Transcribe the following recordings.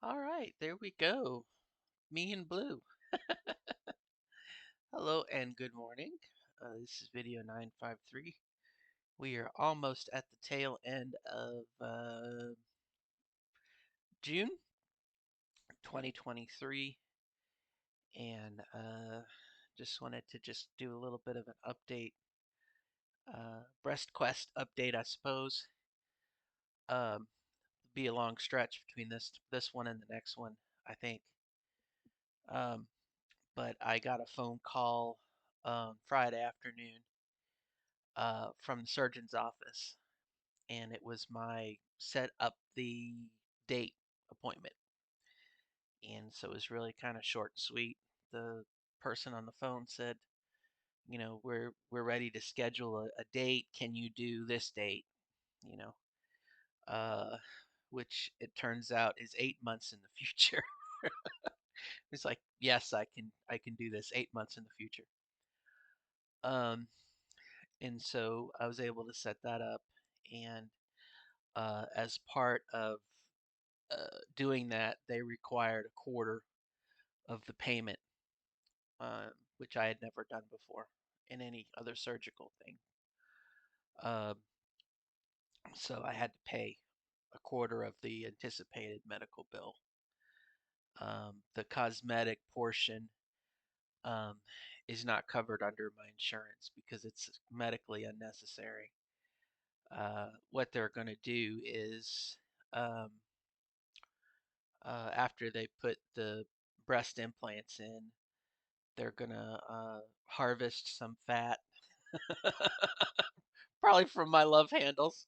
All right, there we go. Me in blue. Hello and good morning. This is video 953. We are almost at the tail end of June 2023, and just wanted to just do a little bit of an update, breast quest update, I suppose. Um, be a long stretch between this one and the next one, I think. Um, but I got a phone call Friday afternoon from the surgeon's office, and it was my set up the date appointment, and so it was really kind of short and sweet. The person on the phone said, we're ready to schedule a date. Can you do this date? You know, uh, which it turns out is 8 months in the future. It's like, yes, I can do this 8 months in the future. Um, and so I was able to set that up, and as part of doing that, they required a quarter of the payment, which I had never done before in any other surgical thing. Uh, so I had to pay a quarter of the anticipated medical bill. The cosmetic portion um, is not covered under my insurance because it's medically unnecessary. What they're going to do is um, after they put the breast implants in, they're gonna harvest some fat, probably from my love handles,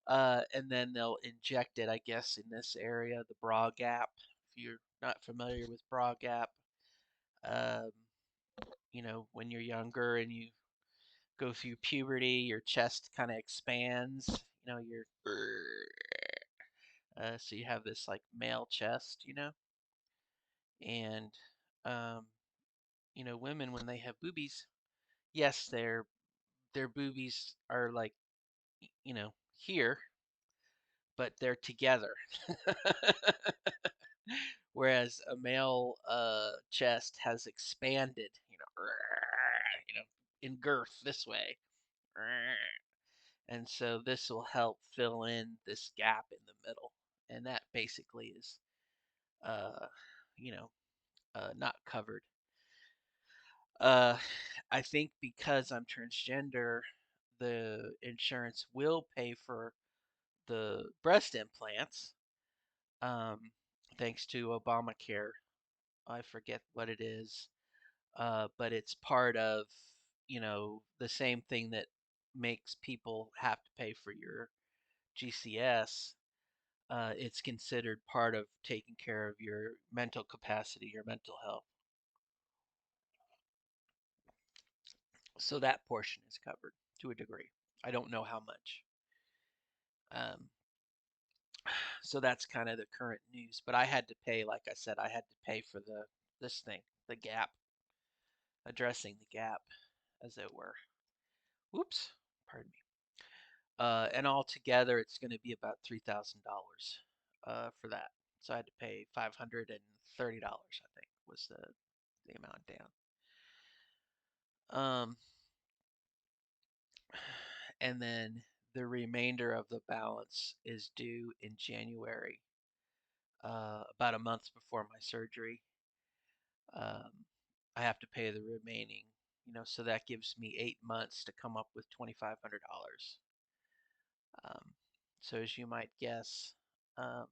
and then they'll inject it, I guess, in this area, the bra gap. If you're not familiar with bra gap, um, when you're younger and you go through puberty, your chest kind of expands. Your so you have this like male chest, and um, women when they have boobies, yes, their boobies are like here, but they're together. Whereas a male chest has expanded, in girth this way. And so this will help fill in this gap in the middle. And that basically is, uh, you know, not covered. Uh, I think because I'm transgender, the insurance will pay for the breast implants, um, thanks to Obamacare. I forget what it is, but it's part of, the same thing that makes people have to pay for your GCS. It's considered part of taking care of your mental capacity, your mental health. So that portion is covered to a degree. I don't know how much. Um, so that's kind of the current news. But I had to pay, like I said, I had to pay for this thing, the gap, addressing the gap, as it were. Whoops, pardon me. And altogether, it's going to be about $3,000 for that. So I had to pay $530, I think, was the amount down. And then the remainder of the balance is due in January, about a month before my surgery. Um, I have to pay the remaining, so that gives me 8 months to come up with $2,500. Um, so as you might guess, um,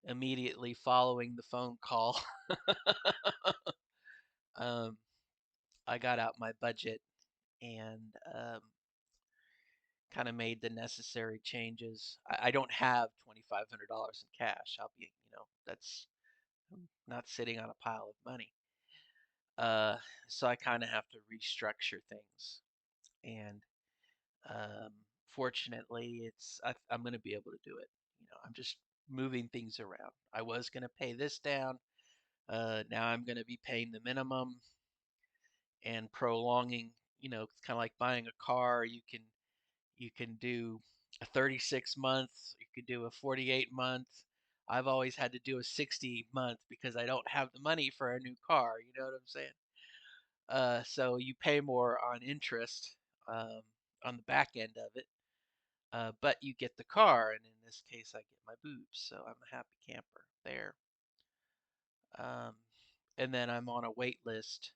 immediately following the phone call, um, I got out my budget and kind of made the necessary changes. I don't have $2,500 in cash. I'll be, that's I'm not sitting on a pile of money. Uh, so I kind of have to restructure things, and um, fortunately, I'm going to be able to do it. I'm just moving things around. I was going to pay this down. Now I'm going to be paying the minimum and prolonging. It's kind of like buying a car. You can do a 36 month. You could do a 48 month. I've always had to do a 60 month because I don't have the money for a new car. You know what I'm saying? So you pay more on interest um, on the back end of it, but you get the car, and in this case, I get my boobs. So I'm a happy camper there. Um, and then I'm on a wait list.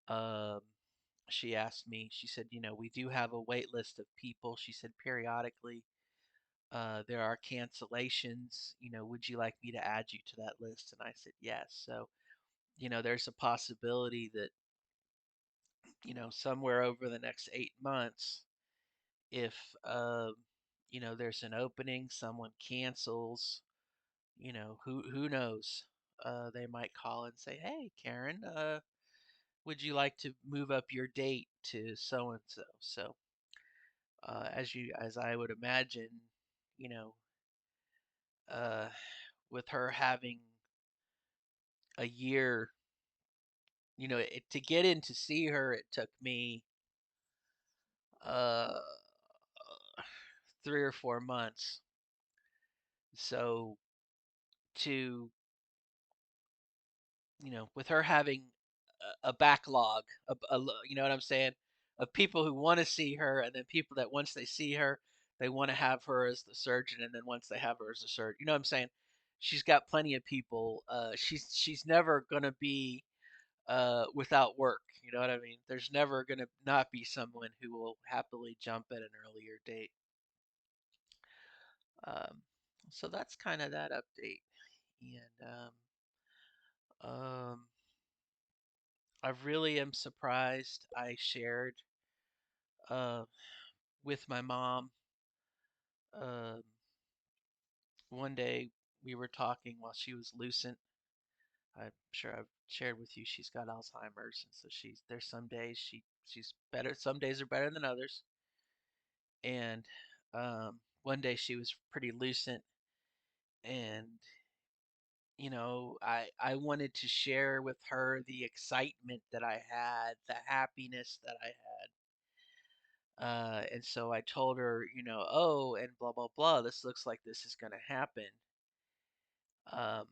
Um, she asked me, she said, we do have a wait list of people. She said, periodically, there are cancellations. Would you like me to add you to that list? And I said, yes. So, there's a possibility that, somewhere over the next 8 months, if, there's an opening, someone cancels, who knows? They might call and say, hey, Karen, would you like to move up your date to so and so? So, as I would imagine, you know, uh, with her having a year, to get in to see her, it took me uh 3 or 4 months. So to with her having a backlog, you know what I'm saying, of people who want to see her, and then people that once they see her, they want to have her as the surgeon, and then once they have her as a surgeon, you know what I'm saying? She's got plenty of people. She's never gonna be without work. You know what I mean? There's never gonna not be someone who will happily jump at an earlier date. Um, so that's kind of that update, and um, I really am surprised I shared uh, with my mom. Um, One day we were talking while she was lucent. I'm sure I've shared with you she's got Alzheimer's, and so there's some days she's better. Some days are better than others. And one day she was pretty lucent, and I wanted to share with her the excitement that I had, the happiness that I had. And so I told her, oh, and blah, blah, blah, this looks like this is going to happen. Um,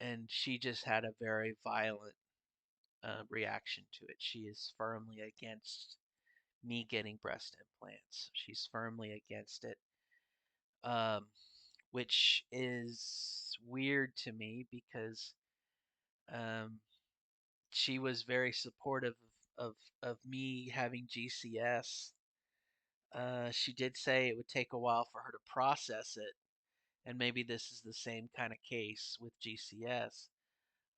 and she just had a very violent reaction to it. She is firmly against me getting breast implants. She's firmly against it, um, which is weird to me because um, she was very supportive of me having GCS. She did say it would take a while for her to process it, and maybe this is the same kind of case with GCS.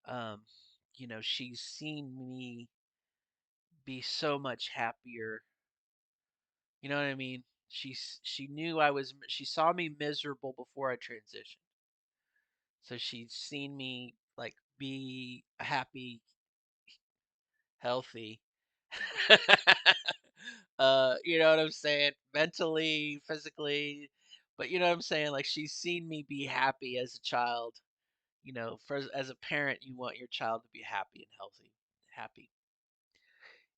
Um, she's seen me be so much happier. You know what I mean? She knew she saw me miserable before I transitioned. So she's seen me like be happy, healthy. You know what I'm saying? Mentally, physically, but you know what I'm saying? Like she's seen me be happy as a child. As a parent, you want your child to be happy and healthy. Happy,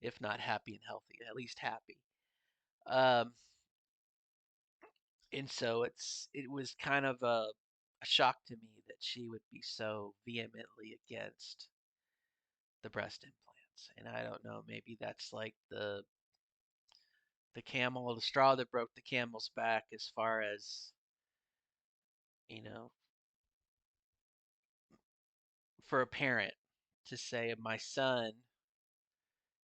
if not happy and healthy, at least happy. Um, and so it was kind of a shock to me that she would be so vehemently against the breast implants. And I don't know, maybe that's like the straw that broke the camel's back as far as, you know, for a parent to say my son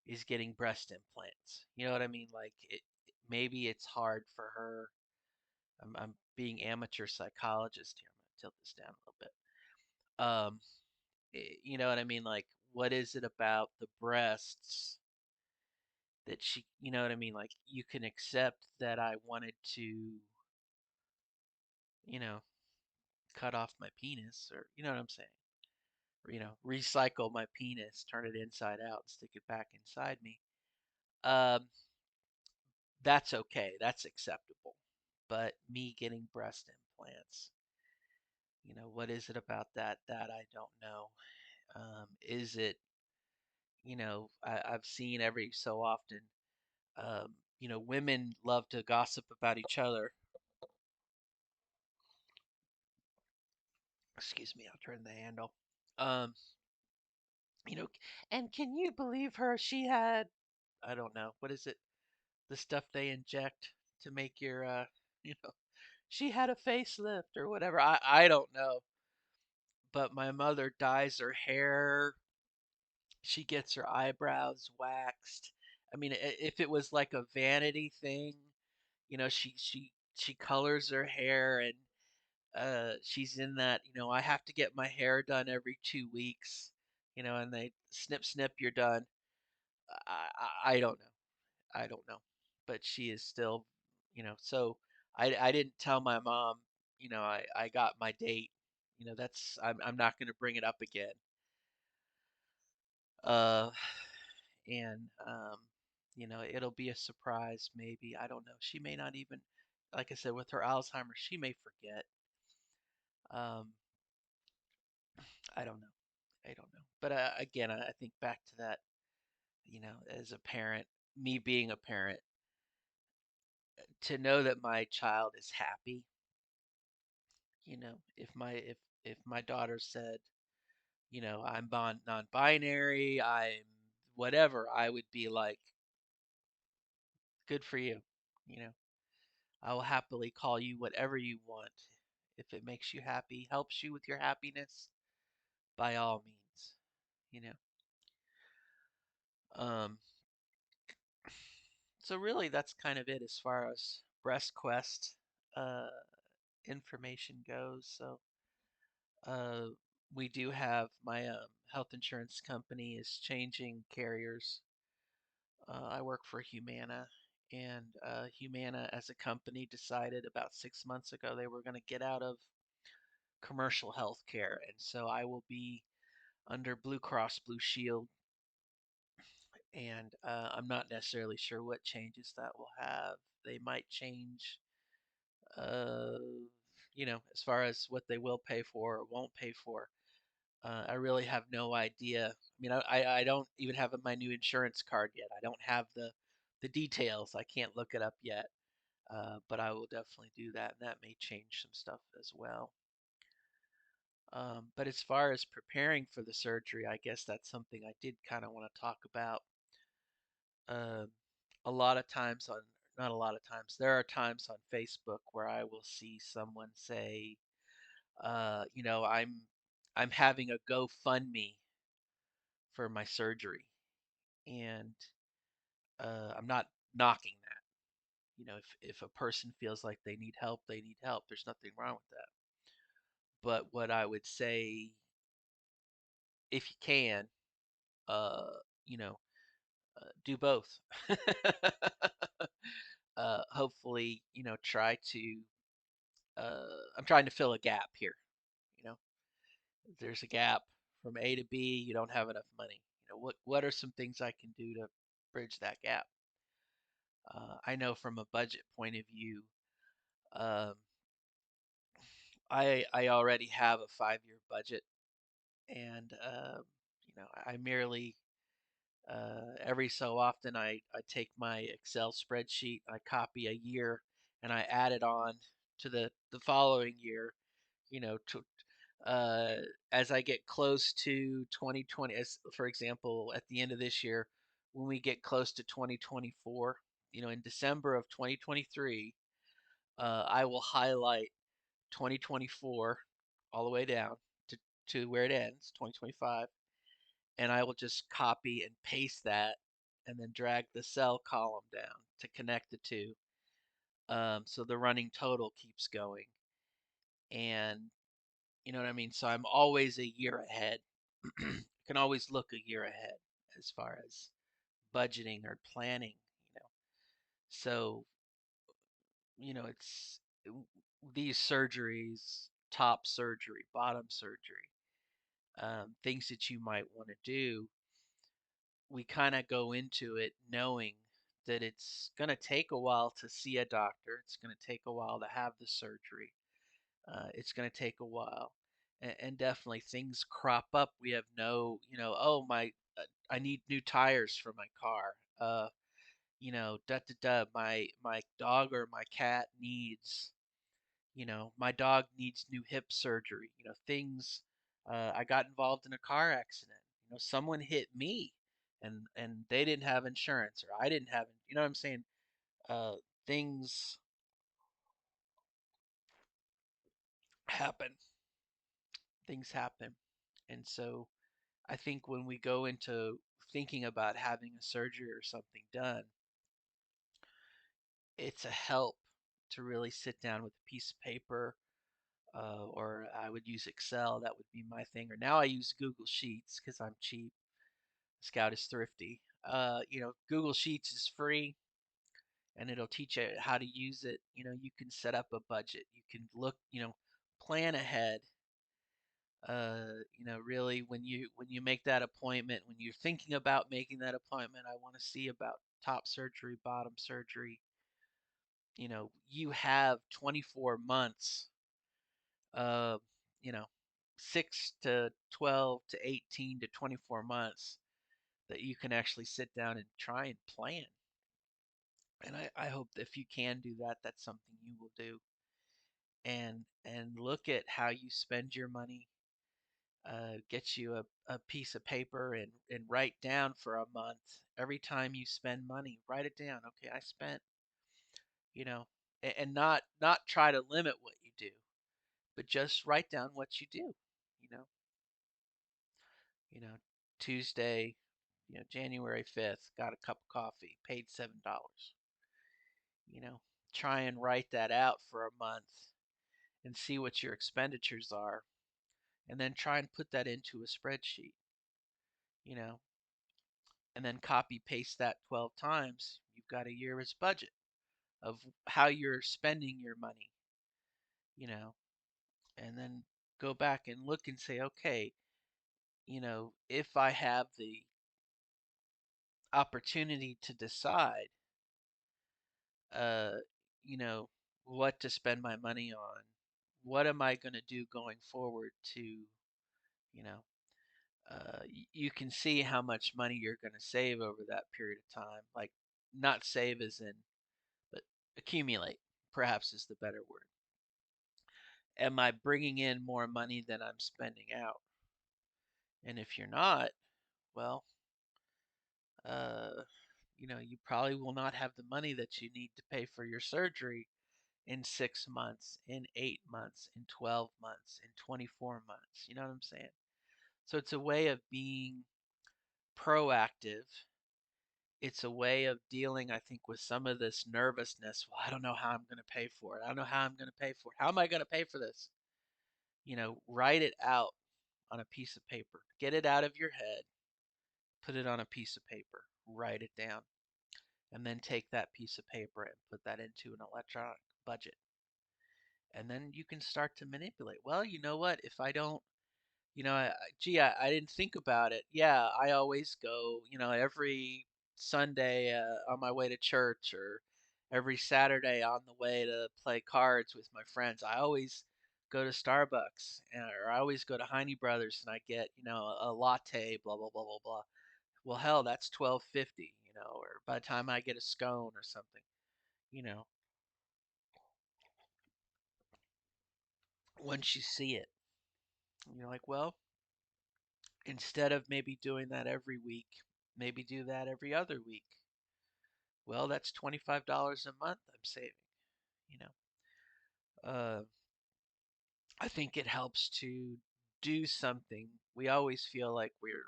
is getting breast implants. You know what I mean? Like maybe it's hard for her. I'm being amateur psychologist here. I'm gonna tilt this down a little bit. You know what I mean? Like, what is it about the breasts that you know what I mean? Like, you can accept that I wanted to, you know, cut off my penis, or you know what I'm saying? Or, recycle my penis, turn it inside out, and stick it back inside me. Um, that's okay. That's acceptable. But me getting breast implants, what is it about that I don't know? Is it, I've seen every so often, women love to gossip about each other. Excuse me, I'll turn the handle. Um, you know, and can you believe her? She had, I don't know, what is it? The stuff they inject to make your, you know, she had a facelift or whatever. I don't know. But my mother dyes her hair. She gets her eyebrows waxed. I mean, if it was like a vanity thing, she colors her hair, and she's in that, I have to get my hair done every 2 weeks, and they snip, you're done. I don't know. I don't know. But she is still, so I didn't tell my mom, I got my date. I'm not going to bring it up again. Uh, and it'll be a surprise maybe. I don't know. She may not even, like I said, with her Alzheimer's, she may forget. Um, I don't know. I don't know. But again, I think back to that, as a parent, me being a parent, to know that my child is happy. If my daughter said, I'm non-binary, I'm whatever, I would be like, good for you. You know, I will happily call you whatever you want. If it makes you happy, helps you with your happiness, by all means. You know. Um, so really, that's kind of it as far as Breast Quest uh, information goes. So uh, we do have my health insurance company is changing carriers. I work for Humana, and Humana, as a company, decided about 6 months ago they were going to get out of commercial health care, and so I will be under Blue Cross Blue Shield, and I'm not necessarily sure what changes that will have. They might change, uh, as far as what they will pay for or won't pay for. I really have no idea. I mean, I don't even have my new insurance card yet. I don't have the details. I can't look it up yet. But I will definitely do that, and that may change some stuff as well. But as far as preparing for the surgery, I guess that's something I did kind of want to talk about. Um, a lot of times on, not a lot of times, there are times on Facebook where I will see someone say, I'm having a GoFundMe for my surgery, and I'm not knocking that. If a person feels like they need help, they need help. There's nothing wrong with that. But what I would say, if you can, uh, you know, do both. Hopefully, try to. I'm trying to fill a gap here. You know, if there's a gap from A to B. You don't have enough money. What are some things I can do to bridge that gap? I know from a budget point of view, um, I already have a 5-year budget, and I merely every so often I take my Excel spreadsheet, I copy a year, and I add it on to the following year. To uh, as I get close to 2020, as for example, at the end of this year, when we get close to 2024, in December of 2023, I will highlight 2024 all the way down to where it ends, 2025, and I will just copy and paste that and then drag the cell column down to connect the two. So the running total keeps going. And you know what I mean? So I'm always a year ahead. Can always look a year ahead as far as budgeting or planning. So, it's these surgeries, top surgery, bottom surgery, things that you might want to do, we kind of go into it knowing that it's going to take a while to see a doctor. It's going to take a while to have the surgery. It's going to take a while. And definitely things crop up. We have no, oh, I need new tires for my car. Da da da. My dog or my cat needs, My dog needs new hip surgery. Things. I got involved in a car accident. Someone hit me, and they didn't have insurance, or I didn't have. You know what I'm saying? Uh, things happen. Things happen, and so I think when we go into thinking about having a surgery or something done, it's a help to really sit down with a piece of paper, or I would use Excel. That would be my thing. Or now I use Google Sheets because I'm cheap. Scout is thrifty. Google Sheets is free, and it'll teach you how to use it. You can set up a budget. You can look, plan ahead. Really, when you make that appointment, when you're thinking about making that appointment, I want to see about top surgery, bottom surgery. You have 24 months, uh, you know, 6 to 12 to 18 to 24 months that you can actually sit down and try and plan. And I hope that if you can do that, that's something you will do. And look at how you spend your money. Get you a piece of paper and write down for a month. Every time you spend money, write it down. Okay, I spent, you know, and not try to limit what you do, but just write down what you do. You know, you know, Tuesday, January 5th, got a cup of coffee, paid $7. You know, try and write that out for a month and see what your expenditures are, and then try and put that into a spreadsheet. You know, and then copy paste that 12 times. You've got a year's budget of how you're spending your money. You know, and then go back and look and say, okay, if I have the opportunity to decide, uh, you know, what to spend my money on, what am I going to do going forward to, you know, you can see how much money you're going to save over that period of time. Like, not save as in, but accumulate, perhaps is the better word. Am I bringing in more money than I'm spending out? And if you're not, well, uh, you probably will not have the money that you need to pay for your surgery in 6 months, in 8 months, in 12 months, in 24 months. You know what I'm saying? So it's a way of being proactive. It's a way of dealing, I think, with some of this nervousness. Well, I don't know how I'm going to pay for it. I don't know how I'm going to pay for it. How am I going to pay for this? Write it out on a piece of paper. Get it out of your head, put it on a piece of paper, write it down, and then take that piece of paper and put that into an electronic budget. And then you can start to manipulate. Well, you know what? If I don't, gee, I didn't think about it. Yeah, I always go, every Sunday on my way to church, or every Saturday on the way to play cards with my friends. I always go to Starbucks, or I always go to Heine Brothers and I get, a latte, blah, blah, blah, blah, blah. Well, hell, that's 12.50, or by the time I get a scone or something, you know, once you see it, you're like, well, instead of maybe doing that every week, maybe do that every other week. Well, that's $25 a month I'm saving, you know. I think it helps to do something. We always feel like we're,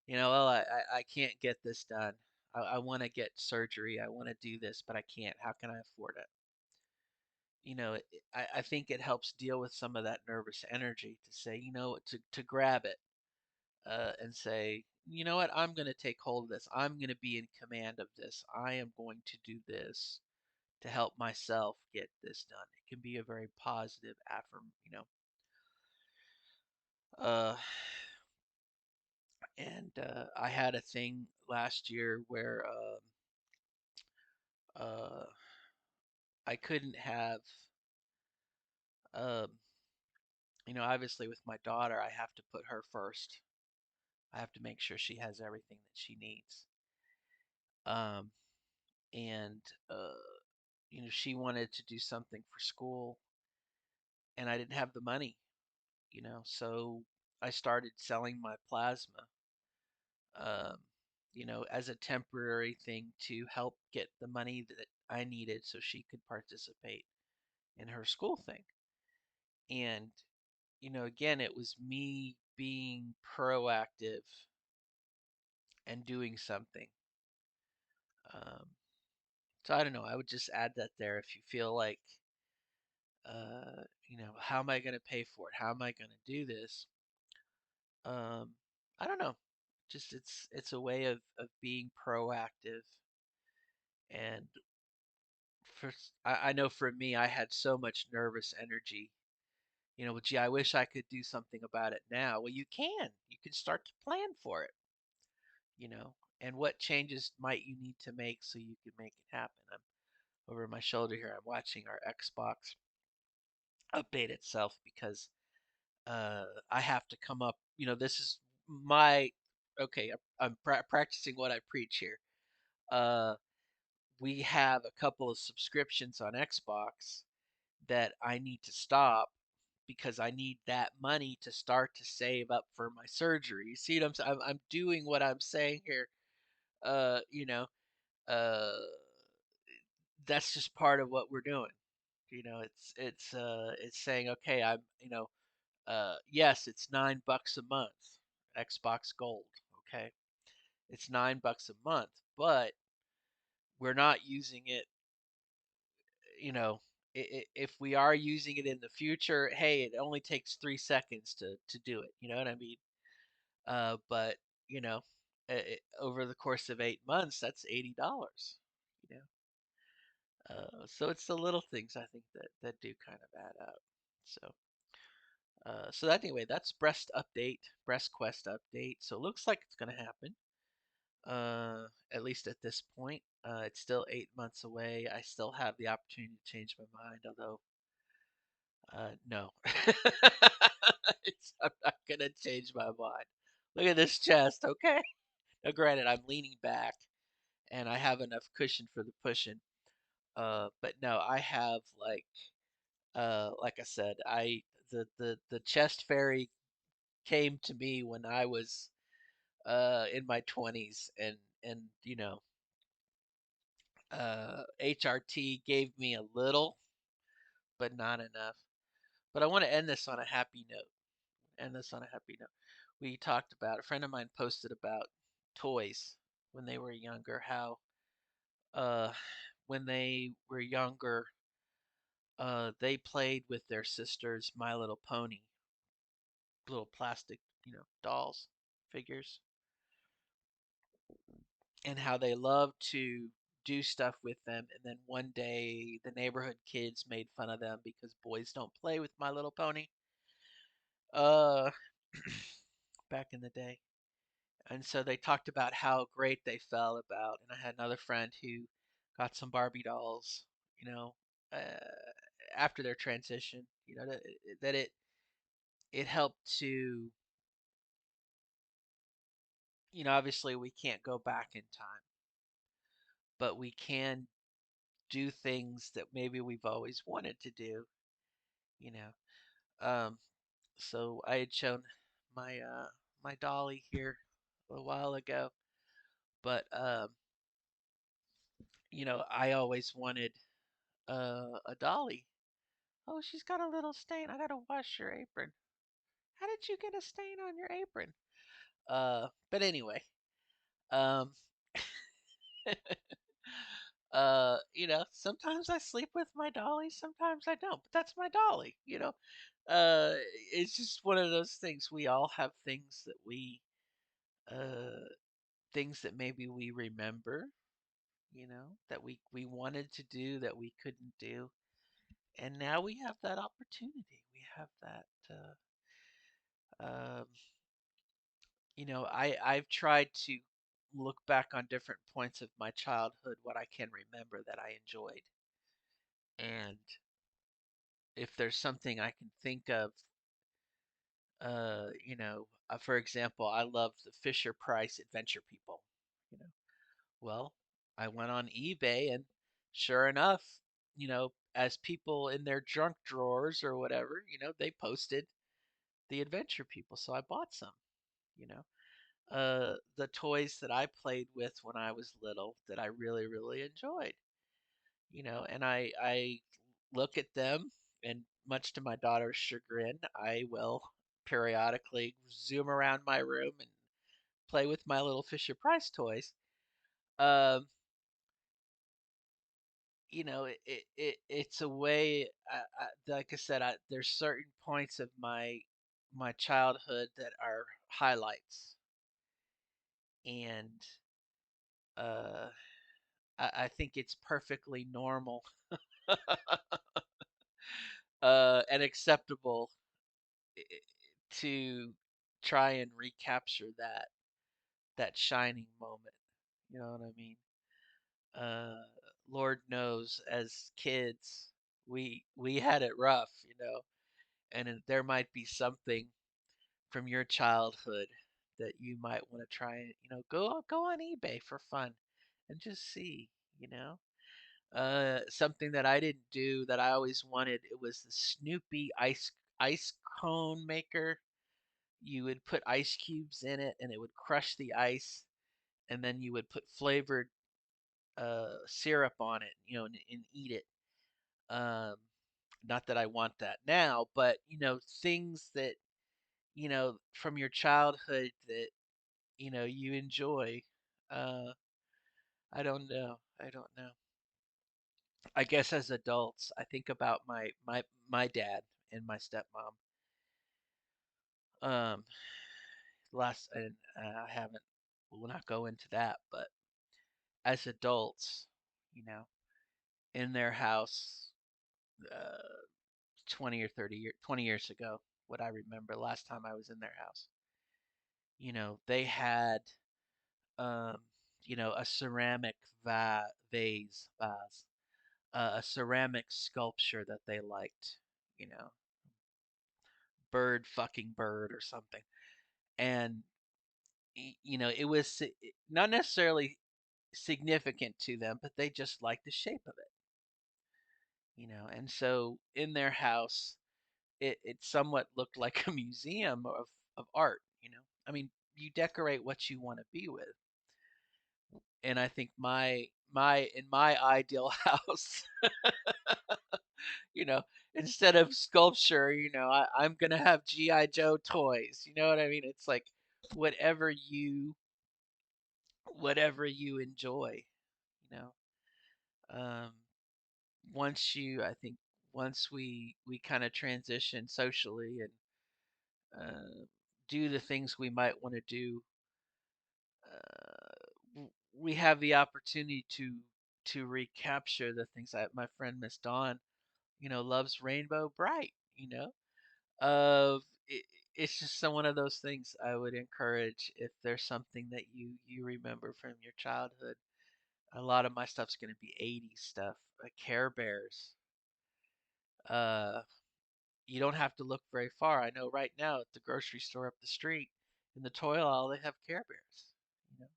well, I can't get this done. I want to get surgery. I want to do this, but I can't. How can I afford it? I think it helps deal with some of that nervous energy to say, to grab it, and say, you know what, I'm going to take hold of this. I'm going to be in command of this. I am going to do this to help myself get this done. It can be a very positive uh, and I had a thing last year where uh, I couldn't have, um, obviously with my daughter, I have to put her first. I have to make sure she has everything that she needs. Um, and she wanted to do something for school, and I didn't have the money, you know. So I started selling my plasma, um, you know, as a temporary thing to help get the money that I needed so she could participate in her school thing. And, you know, again, it was me being proactive and doing something. Um, so I don't know. I would just add that there if you feel like, you know, how am I going to pay for it? How am I going to do this? Um, I don't know. Just it's a way of being proactive. And I know for me, I had so much nervous energy. You know, gee, I wish I could do something about it now. Well, you can. You can start to plan for it. You know, and what changes might you need to make so you can make it happen. I'm over my shoulder here. I'm watching our Xbox update itself because I have to come up. You know, this is my okay. I'm practicing what I preach here. Uh, we have a couple of subscriptions on Xbox that I need to stop because I need that money to start to save up for my surgery. You see what I'm saying? I'm doing what I'm saying here. You know, uh, that's just part of what we're doing. You know, it's saying, okay, I'm, you know, yes, it's $9 a month, Xbox Gold. Okay, it's $9 a month, but we're not using it. You know, if we are using it in the future, hey, it only takes 3 seconds to do it. You know what I mean? But you know, over the course of 8 months, that's $80. You know, so it's the little things I think that do kind of add up. So. So anyway, that's Breast Quest update. So it looks like it's going to happen. At least at this point, it's still 8 months away. I still have the opportunity to change my mind, although no, I'm not gonna change my mind. Look at this chest, okay? Now, granted, I'm leaning back and I have enough cushion for the pushing. But no, I have like I said, the chest fairy came to me when I was in my 20s, and you know, HRT gave me a little but not enough. But I want to end this on a happy note. End this on a happy note. We talked about, a friend of mine posted about toys when they were younger, how uh when they were younger, they played with their sister's My Little Pony, little plastic, you know, dolls, figures, and how they loved to do stuff with them. And then one day, the neighborhood kids made fun of them because boys don't play with My Little Pony. Uh, back in the day. And so they talked about how great they felt about. And I had another friend who got some Barbie dolls, you know, after their transition. You know that it helped to, you know, obviously we can't go back in time, but we can do things that maybe we've always wanted to do, you know. So I had shown my dolly here a while ago, but you know, I always wanted a dolly. Oh, she's got a little stain. I gotta wash your apron. How did you get a stain on your apron? But anyway, um, you know, sometimes I sleep with my dolly, sometimes I don't, but that's my dolly, you know. Uh, it's just one of those things. We all have uh, things that maybe we remember, you know, that we wanted to do that we couldn't do, and now we have that opportunity. We have that. Um, you know, I've tried to look back on different points of my childhood, what I can remember that I enjoyed, and if there's something I can think of, you know, for example, I love the Fisher Price Adventure People. You know, well, I went on eBay and sure enough, as people in their junk drawers or whatever, they posted the adventure people. So I bought some, you know. The toys that I played with when I was little that I really, really enjoyed, and I look at them, and much to my daughter's chagrin, I will periodically zoom around my room and play with my little Fisher Price toys. Um, it's a way. Like I said, there's certain points of my childhood that are highlights, and uh, I think it's perfectly normal and acceptable to try and recapture that shining moment. You know what I mean? Uh, Lord knows, as kids, we had it rough, and there might be something from your childhood that you might want to try and go on eBay for fun and just see, you know. Something that I didn't do that I always wanted, it was the Snoopy ice cone maker. You would put ice cubes in it and it would crush the ice, and then you would put flavored syrup on it, and eat it. Um, Not that I want that now, but things that from your childhood that you enjoy. Uh, I don't know. I don't know. I guess as adults, I think about my dad and my stepmom. Um, last and I haven't. We'll not go into that, but as adults, you know, in their house, 20 or 20 years ago, what I remember last time I was in their house, they had, um, a ceramic vase, a ceramic sculpture that they liked, you know, bird fucking bird or something. And, it was not necessarily significant to them, but they just liked the shape of it. And so in their house, it somewhat looked like a museum of art. I mean, you decorate what you want to be with, and I think my in my ideal house, you know, instead of sculpture, I'm gonna have GI Joe toys. You know what I mean? It's like whatever you whatever you enjoy. You know, um, I think once we kind of transition socially and do the things we might want to do, we have the opportunity to recapture the things that my friend Miss Dawn, loves Rainbow Bright. Of it, it's just one of those things I would encourage if there's something that you remember from your childhood. A lot of my stuff's going to be 80s stuff, like Care Bears. Uh, you don't have to look very far. I know right now at the grocery store up the street, in the toy aisle, they have Care Bears. You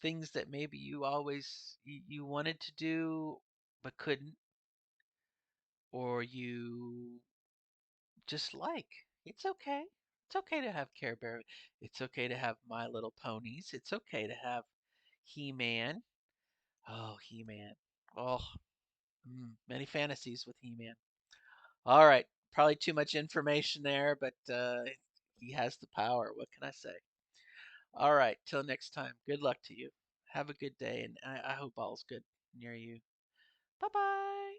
Things that maybe you wanted to do but couldn't, or you just like. It's okay. It's okay to have Care Bear. It's okay to have My Little Ponies. It's okay to have He-Man. Oh, He-Man. Oh, many fantasies with He-Man. All right, probably too much information there, but he has the power. What can I say? All right, till next time. Good luck to you. Have a good day, and I hope all's good near you. Bye bye.